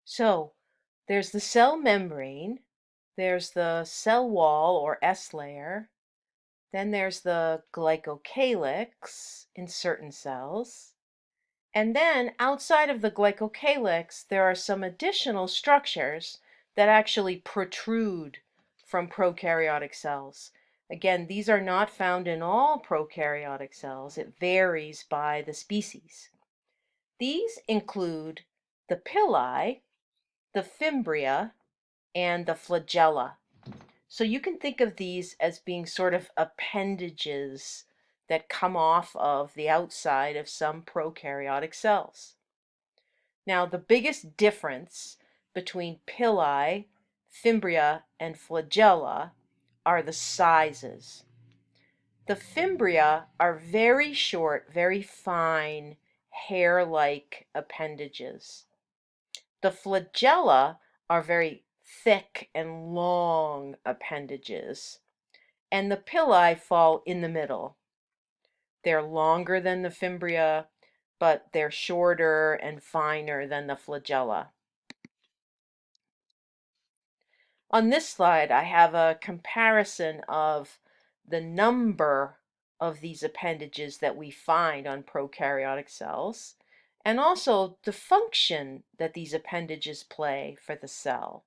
So there's the cell membrane, there's the cell wall or S layer, then there's the glycocalyx in certain cells, and then outside of the glycocalyx there are some additional structures that actually protrude from prokaryotic cells. Again, these are not found in all prokaryotic cells. It varies by the species. These include the pili, the fimbria, and the flagella. So you can think of these as being sort of appendages that come off of the outside of some prokaryotic cells. Now, the biggest difference between pili, fimbria, and flagella are the sizes. The fimbria are very short, very fine, hair-like appendages. The flagella are very thick and long appendages, and the pili fall in the middle. They're longer than the fimbria, but they're shorter and finer than the flagella. On this slide, I have a comparison of the number of these appendages that we find on prokaryotic cells, and also the function that these appendages play for the cell.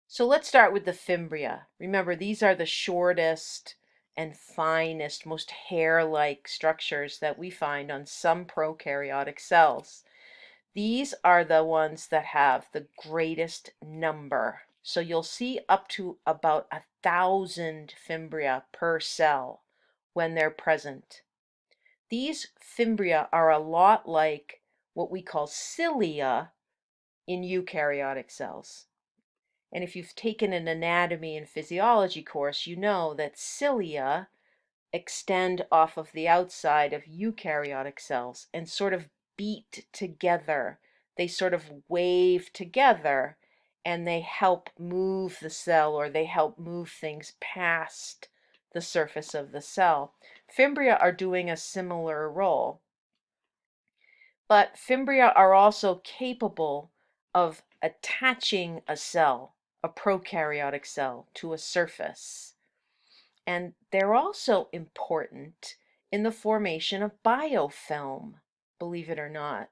So let's start with the fimbria. Remember, these are the shortest and finest, most hair-like structures that we find on some prokaryotic cells. These are the ones that have the greatest number. So you'll see up to about 1,000 fimbria per cell when they're present. These fimbria are a lot like what we call cilia in eukaryotic cells. And if you've taken an anatomy and physiology course, you know that cilia extend off of the outside of eukaryotic cells and sort of beat together. They sort of wave together and they help move the cell, or they help move things past the surface of the cell. Fimbria are doing a similar role. But fimbria are also capable of attaching a cell, a prokaryotic cell, to a surface. And they're also important in the formation of biofilm, believe it or not.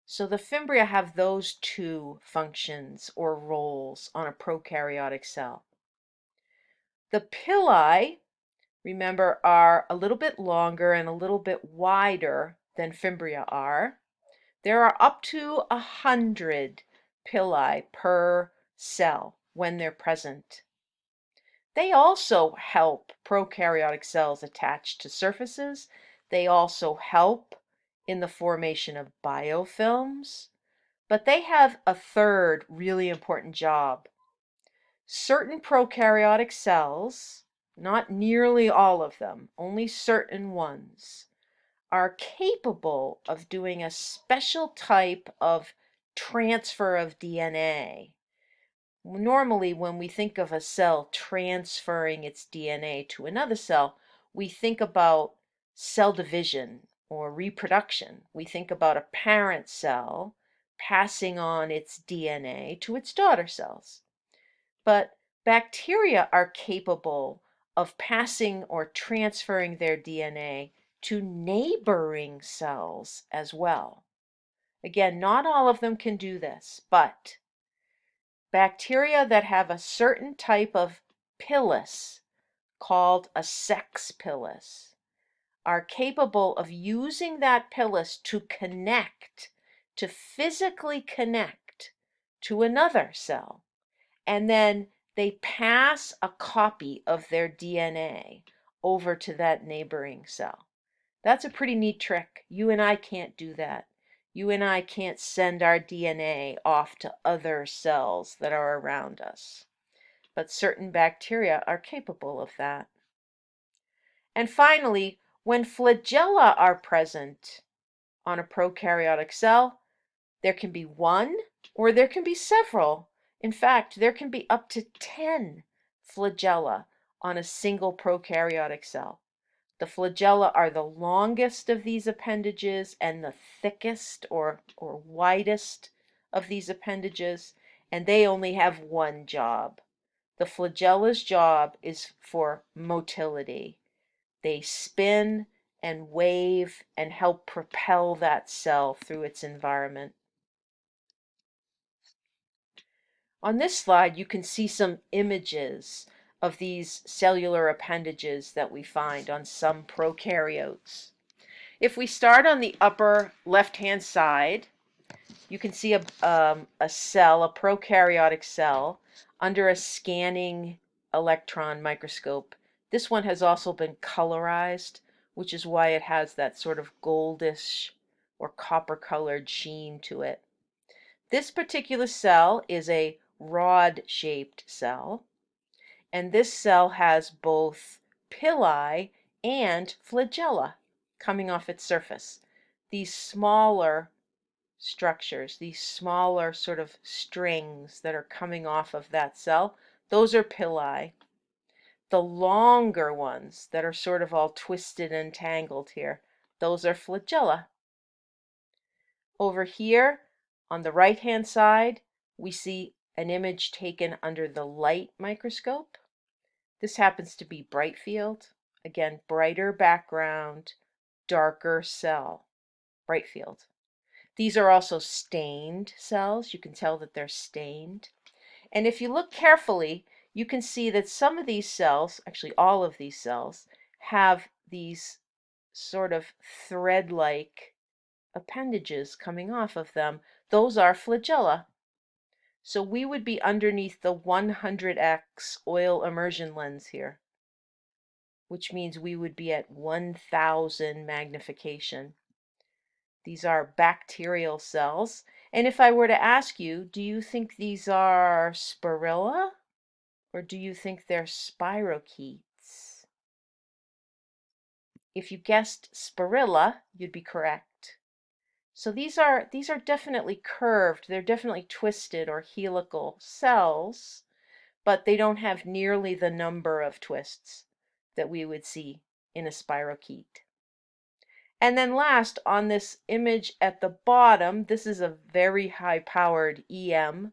So the fimbria have those two functions or roles on a prokaryotic cell. The pili, remember, are a little bit longer and a little bit wider than fimbria are. There are up to 100 pili per cell when they're present. They also help prokaryotic cells attach to surfaces. They also help in the formation of biofilms, but they have a third really important job. Certain prokaryotic cells, not nearly all of them, only certain ones, are capable of doing a special type of transfer of DNA. Normally, when we think of a cell transferring its DNA to another cell, we think about cell division or reproduction. We think about a parent cell passing on its DNA to its daughter cells. But bacteria are capable of passing or transferring their DNA to neighboring cells as well. Again, not all of them can do this, but bacteria that have a certain type of pilus, called a sex pilus, are capable of using that pilus to connect, to physically connect to another cell. And then they pass a copy of their DNA over to that neighboring cell. That's a pretty neat trick. You and I can't do that. You and I can't send our DNA off to other cells that are around us. But certain bacteria are capable of that. And finally, when flagella are present on a prokaryotic cell, there can be one or there can be several. In fact, there can be up to 10 flagella on a single prokaryotic cell. The flagella are the longest of these appendages and the thickest or widest of these appendages, and they only have one job. The flagella's job is for motility. They spin and wave and help propel that cell through its environment. On this slide, you can see some images of these cellular appendages that we find on some prokaryotes. If we start on the upper left-hand side, you can see a cell, a prokaryotic cell, under a scanning electron microscope. This one has also been colorized, which is why it has that sort of goldish or copper-colored sheen to it. This particular cell is a rod-shaped cell, and this cell has both pili and flagella coming off its surface. These smaller structures, these smaller sort of strings that are coming off of that cell, those are pili. The longer ones that are sort of all twisted and tangled here, those are flagella. Over here on the right-hand side, we see an image taken under the light microscope. This happens to be bright field. Again, brighter background, darker cell, bright field. These are also stained cells. You can tell that they're stained. And if you look carefully, you can see that some of these cells, actually all of these cells, have these sort of thread-like appendages coming off of them. Those are flagella. So we would be underneath the 100x oil immersion lens here, which means we would be at 1000 magnification. These are bacterial cells. And if I were to ask you, do you think these are spirilla or do you think they're spirochetes? If you guessed spirilla, you'd be correct. So these are definitely curved, they're definitely twisted or helical cells, but they don't have nearly the number of twists that we would see in a spirochete. And then last, on this image at the bottom, this is a very high-powered EM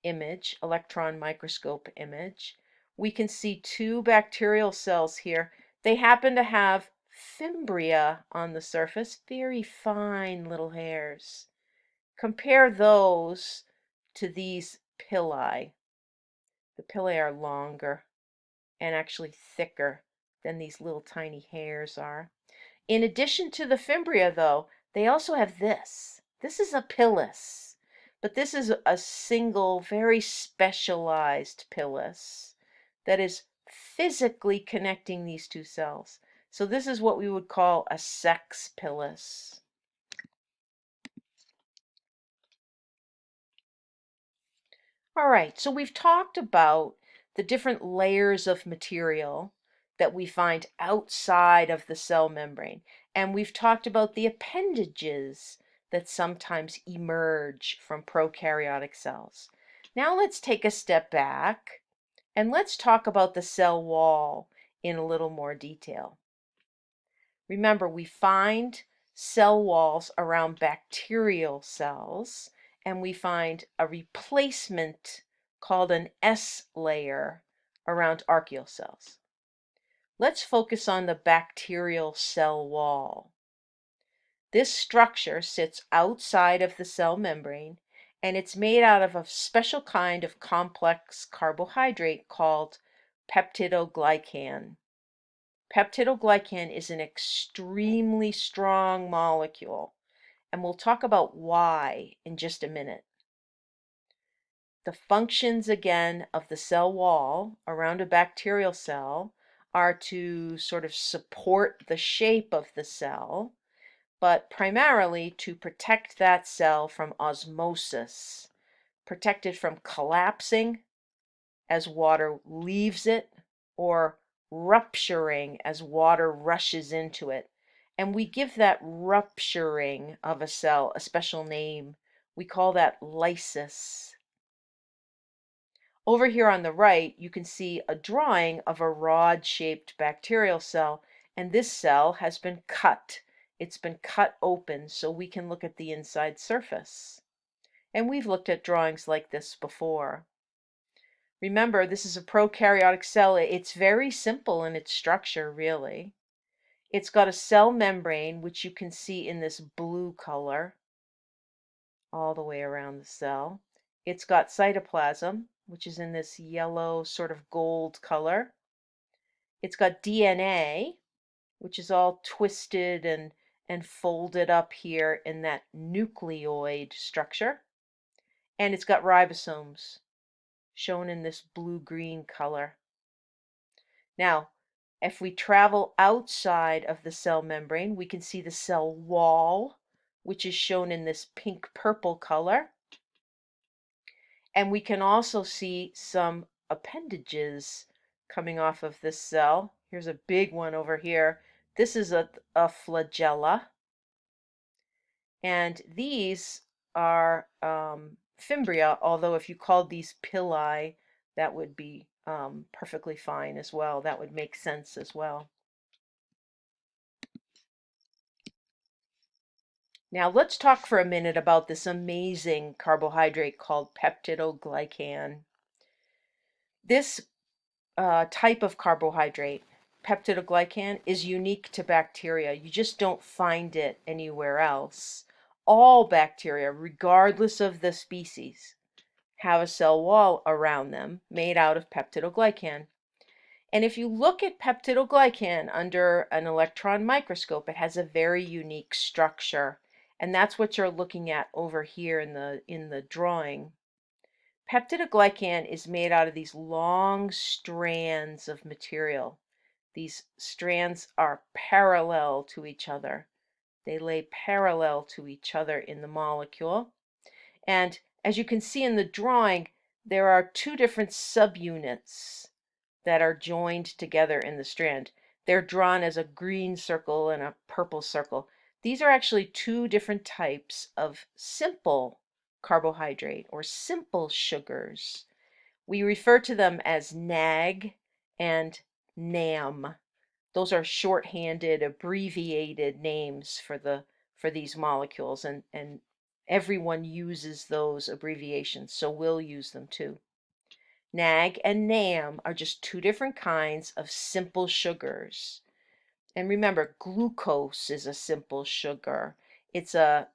image, electron microscope image. We can see two bacterial cells here. They happen to have Fimbria on the surface, very fine little hairs. Compare those to these pili. The pili are longer and actually thicker than these little tiny hairs are. In addition to the Fimbria, though, they also have this. This is a pilus, but this is a single, very specialized pilus that is physically connecting these two cells. So this is what we would call a sex pilus. All right, so we've talked about the different layers of material that we find outside of the cell membrane, and we've talked about the appendages that sometimes emerge from prokaryotic cells. Now let's take a step back and let's talk about the cell wall in a little more detail. Remember, we find cell walls around bacterial cells, and we find a replacement called an S layer around archaeal cells. Let's focus on the bacterial cell wall. This structure sits outside of the cell membrane, and it's made out of a special kind of complex carbohydrate called peptidoglycan. Peptidoglycan is an extremely strong molecule, and we'll talk about why in just a minute. The functions, again, of the cell wall around a bacterial cell are to sort of support the shape of the cell, but primarily to protect that cell from osmosis, protect it from collapsing as water leaves it, or rupturing as water rushes into it. And we give that rupturing of a cell a special name. We call that lysis. Over here on the right, you can see a drawing of a rod-shaped bacterial cell, and this cell has been cut. It's been cut open so we can look at the inside surface. And we've looked at drawings like this before. Remember, this is a prokaryotic cell. It's very simple in its structure, really. It's got a cell membrane, which you can see in this blue color all the way around the cell. It's got cytoplasm, which is in this yellow sort of gold color. It's got DNA, which is all twisted and folded up here in that nucleoid structure. And it's got ribosomes, shown in this blue-green color. Now, if we travel outside of the cell membrane, we can see the cell wall, which is shown in this pink-purple color. And we can also see some appendages coming off of this cell. Here's a big one over here. This is a flagella. And these are Fimbria, although if you called these pili, that would be perfectly fine as well. That would make sense as well. Now let's talk for a minute about this amazing carbohydrate called peptidoglycan. This type of carbohydrate, peptidoglycan, is unique to bacteria. You just don't find it anywhere else. All bacteria, regardless of the species, have a cell wall around them made out of peptidoglycan. And if you look at peptidoglycan under an electron microscope, it has a very unique structure. And that's what you're looking at over here in the drawing. Peptidoglycan is made out of these long strands of material. These strands are parallel to each other. They lay parallel to each other in the molecule. And as you can see in the drawing, there are two different subunits that are joined together in the strand. They're drawn as a green circle and a purple circle. These are actually two different types of simple carbohydrate or simple sugars. We refer to them as NAG and NAM. Those are shorthanded, abbreviated names for these molecules, and everyone uses those abbreviations, so we'll use them too. NAG and NAM are just two different kinds of simple sugars. And remember, glucose is a simple sugar. It's a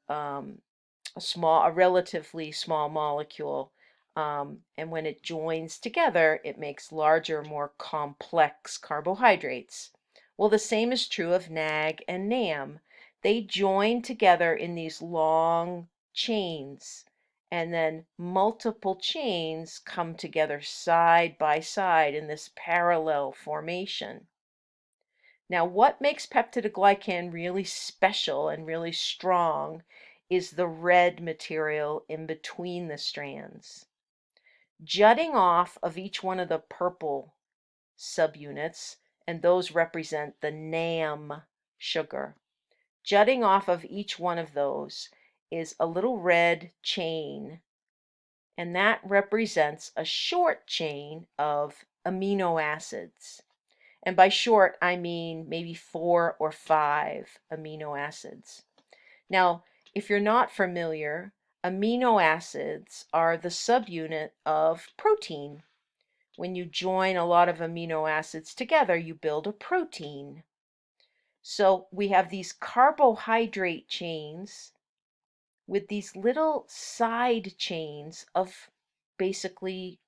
relatively small molecule. And when it joins together, it makes larger, more complex carbohydrates. Well, the same is true of NAG and NAM. They join together in these long chains, and then multiple chains come together side by side in this parallel formation. Now, what makes peptidoglycan really special and really strong is the red material in between the strands. Jutting off of each one of the purple subunits, and those represent the NAM sugar. Jutting off of each one of those is a little red chain, and that represents a short chain of amino acids. And by short, I mean maybe 4 or 5 amino acids. Now, if you're not familiar, amino acids are the subunit of protein. When you join a lot of amino acids together, you build a protein. So we have these carbohydrate chains with these little side chains of basically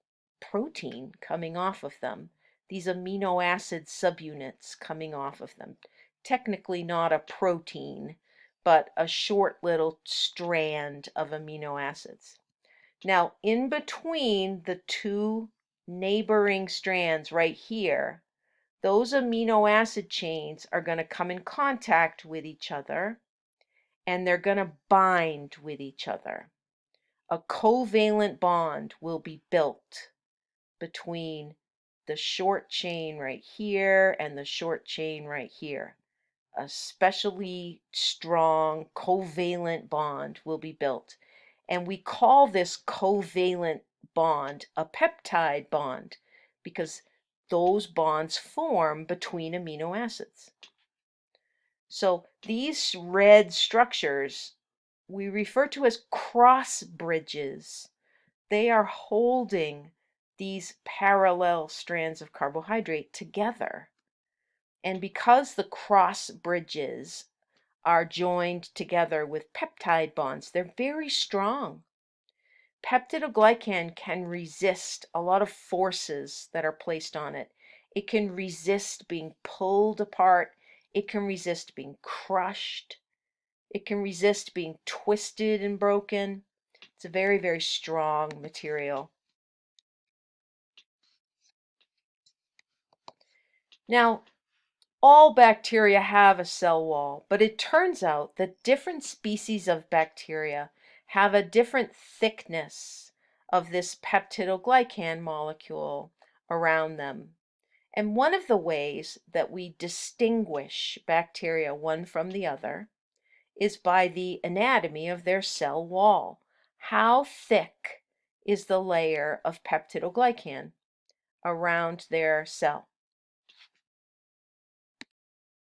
protein coming off of them. These amino acid subunits coming off of them. Technically not a protein, but a short little strand of amino acids. Now, in between the two neighboring strands right here, those amino acid chains are going to come in contact with each other, and they're going to bind with each other. A covalent bond will be built between the short chain right here and the short chain right here. A specially strong covalent bond will be built. And we call this covalent bond a peptide bond because those bonds form between amino acids. So these red structures we refer to as cross bridges. They are holding these parallel strands of carbohydrate together. And because the cross bridges are joined together with peptide bonds, they're very strong. Peptidoglycan can resist a lot of forces that are placed on it. It can resist being pulled apart. It can resist being crushed. It can resist being twisted and broken. It's a very, very strong material. Now, all bacteria have a cell wall, but it turns out that different species of bacteria have a different thickness of this peptidoglycan molecule around them. And one of the ways that we distinguish bacteria one from the other is by the anatomy of their cell wall. How thick is the layer of peptidoglycan around their cell?